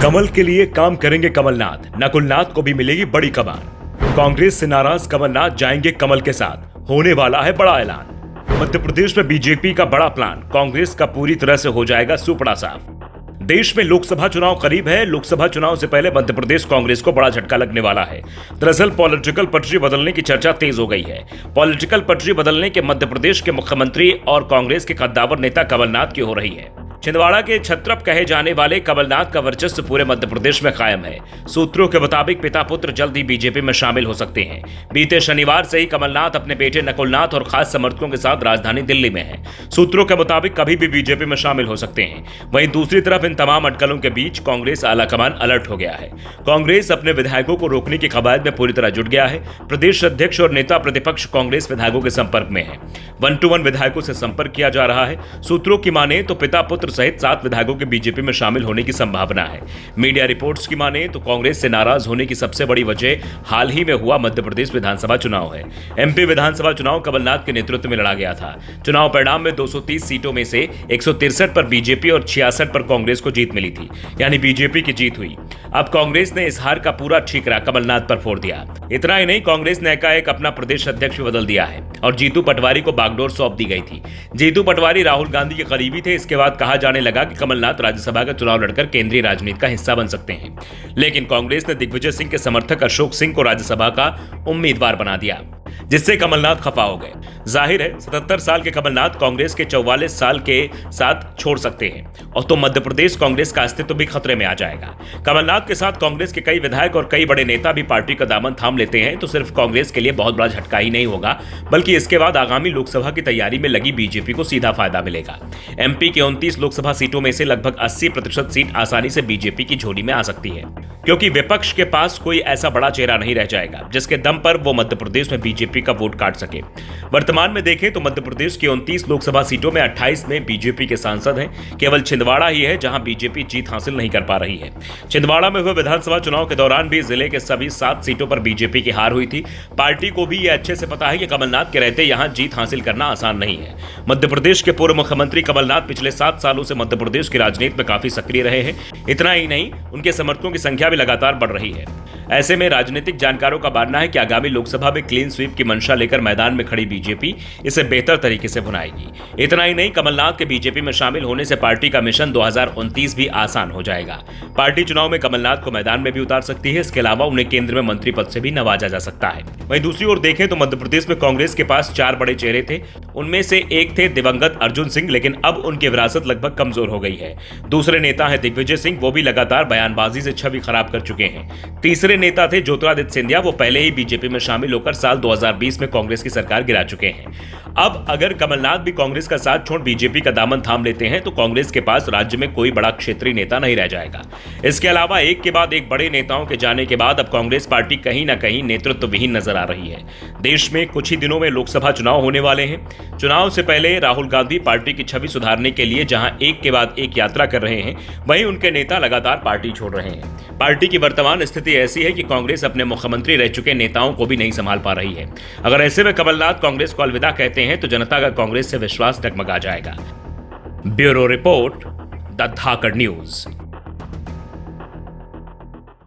कमल के लिए काम करेंगे कमलनाथ, नकुलनाथ को भी मिलेगी बड़ी कमान। कांग्रेस से नाराज कमलनाथ जाएंगे कमल के साथ, होने वाला है बड़ा ऐलान। मध्य प्रदेश में बीजेपी का बड़ा प्लान, कांग्रेस का पूरी तरह से हो जाएगा सुपड़ा साफ। देश में लोकसभा चुनाव करीब है। लोकसभा चुनाव से पहले मध्य प्रदेश कांग्रेस को बड़ा झटका लगने वाला है। दरअसल पॉलिटिकल पटरी बदलने की चर्चा तेज हो गई है। पॉलिटिकल पटरी बदलने के मध्य प्रदेश के मुख्यमंत्री और कांग्रेस के कद्दावर नेता कमलनाथ की हो रही है। छिंदवाड़ा के छत्रप कहे जाने वाले कमलनाथ का वर्चस्व पूरे मध्य प्रदेश में कायम है। सूत्रों के मुताबिक पिता पुत्र जल्द ही बीजेपी में शामिल हो सकते हैं। बीते शनिवार से ही कमलनाथ अपने बेटे नकुलनाथ और खास समर्थकों के साथ राजधानी दिल्ली में हैं। सूत्रों के मुताबिक कभी भी बीजेपी में शामिल हो सकते हैं। वहीं दूसरी तरफ इन तमाम अटकलों के बीच कांग्रेस आलाकमान अलर्ट हो गया है। कांग्रेस अपने विधायकों को रोकने की कवायद में पूरी तरह जुट गया है। प्रदेश अध्यक्ष और नेता प्रतिपक्ष कांग्रेस विधायकों के संपर्क में है। 1-to-1 विधायकों से संपर्क किया जा रहा है। सूत्रों की माने तो पिता पुत्र सहित 7 विधायकों के बीजेपी में शामिल होने की संभावना है। मीडिया रिपोर्ट्स की माने तो कांग्रेस से नाराज होने की सबसे बड़ी वजह हाल ही में हुआ मध्य प्रदेश विधानसभा चुनाव है। एमपी विधानसभा चुनाव कमलनाथ के नेतृत्व में लड़ा गया था। चुनाव परिणाम में 230 सीटों में से 163 पर बीजेपी और 66 पर कांग्रेस को जीत मिली थी, यानी बीजेपी की जीत हुई। अब कांग्रेस ने इस हार का पूरा ठीकरा कमलनाथ पर फोड़ दिया। इतना ही नहीं, कांग्रेस ने एकाएक अपना प्रदेश अध्यक्ष भी बदल दिया है और जीतू पटवारी को बागडोर सौंप दी गई थी। जीतू पटवारी राहुल गांधी के करीबी थे। इसके बाद कहा जाने लगा कि कमलनाथ राज्यसभा का चुनाव लड़कर केंद्रीय राजनीति का हिस्सा बन सकते हैं, लेकिन कांग्रेस ने दिग्विजय सिंह के समर्थक अशोक सिंह को राज्यसभा का उम्मीदवार बना दिया, जिससे कमलनाथ खफा हो गए। जाहिर है 77 साल के कमलनाथ कांग्रेस के 44 साल के साथ छोड़ सकते हैं और तो मध्य प्रदेश कांग्रेस का अस्तित्व भी खतरे में आ जाएगा। कमलनाथ के साथ कांग्रेस के कई विधायक और कई बड़े नेता भी पार्टी का दामन थाम लेते हैं तो सिर्फ कांग्रेस के लिए बहुत बड़ा झटका ही नहीं होगा, बल्कि इसके बाद आगामी लोकसभा की तैयारी में लगी बीजेपी को सीधा फायदा मिलेगा। एमपी के 29 लोकसभा सीटों में से लगभग 80% सीट आसानी से बीजेपी की झोली में आ सकती है, क्योंकि विपक्ष के पास कोई ऐसा बड़ा चेहरा नहीं रह जाएगा जिसके दम पर वो मध्य प्रदेश में बीजेपी का वोट काट सके। वर्तमान में देखें तो मध्य प्रदेश की 29 लोकसभा सीटों में 28 में बीजेपी के सांसद हैं। केवल छिंदवाड़ा ही है जहां बीजेपी जीत हासिल नहीं कर पा रही है। छिंदवाड़ा में हुए विधानसभा चुनाव के दौरान भी जिले के सभी 7 सीटों पर बीजेपी की हार हुई थी। पार्टी को भी यह अच्छे से पता है कि कमलनाथ के रहते यहां जीत हासिल करना आसान नहीं है। मध्य प्रदेश के पूर्व मुख्यमंत्री कमलनाथ पिछले 7 सालों से मध्य प्रदेश की राजनीति में काफी सक्रिय रहे हैं। इतना ही नहीं, उनके समर्थकों की संख्या भी लगातार बढ़ रही है। ऐसे में राजनीतिक जानकारों का मानना है कि आगामी लोकसभा में क्लीन स्वीप की मंशा लेकर मैदान में खड़ी बीजेपी इसे बेहतर तरीके से भुनाएगी। इतना ही नहीं, कमलनाथ के बीजेपी में शामिल होने से पार्टी का मिशन 2029 भी आसान हो जाएगा। पार्टी चुनाव में कमलनाथ को मैदान में भी उतार सकती है। इसके अलावा उन्हें केंद्र में मंत्री पद से भी नवाजा जा सकता है। वहीं दूसरी ओर देखें तो मध्य प्रदेश में कांग्रेस के पास 4 बड़े चेहरे थे। उनमें से एक थे दिवंगत अर्जुन सिंह, लेकिन अब उनकी विरासत लगभग कमजोर हो गई है। दूसरे नेता है दिग्विजय सिंह, वो भी लगातार बयानबाजी से छवि खराब कर चुके हैं। तीसरे नेता थे ज्योतिरादित्य सिंधिया, वो पहले ही बीजेपी में शामिल होकर साल 2020 में कांग्रेस की सरकार गिरा चुके हैं। अब अगर कमलनाथ भी कांग्रेस का साथ छोड़ बीजेपी का दामन थाम लेते हैं तो कांग्रेस के पास राज्य में कोई बड़ा क्षेत्रीय नेता नहीं रह जाएगा। इसके अलावा एक के बाद एक बड़े नेताओं के जाने के बाद अब कांग्रेस पार्टी कहीं ना कहीं नेतृत्व विहीन नजर आ रही है। देश में कुछ ही दिनों में लोकसभा चुनाव होने वाले हैं। चुनाव से पहले राहुल गांधी पार्टी की छवि सुधारने के लिए जहां एक के बाद एक यात्रा कर रहे हैं, वहीं उनके नेता लगातार पार्टी छोड़ रहे हैं। पार्टी की वर्तमान स्थिति ऐसी है कि कांग्रेस अपने मुख्यमंत्री रह चुके नेताओं को भी नहीं संभाल पा रही है। अगर ऐसे में कमलनाथ कांग्रेस को अलविदा कहते हैं तो जनता का कांग्रेस से विश्वास डगमगा जाएगा। Bureau report, the Dhakad news.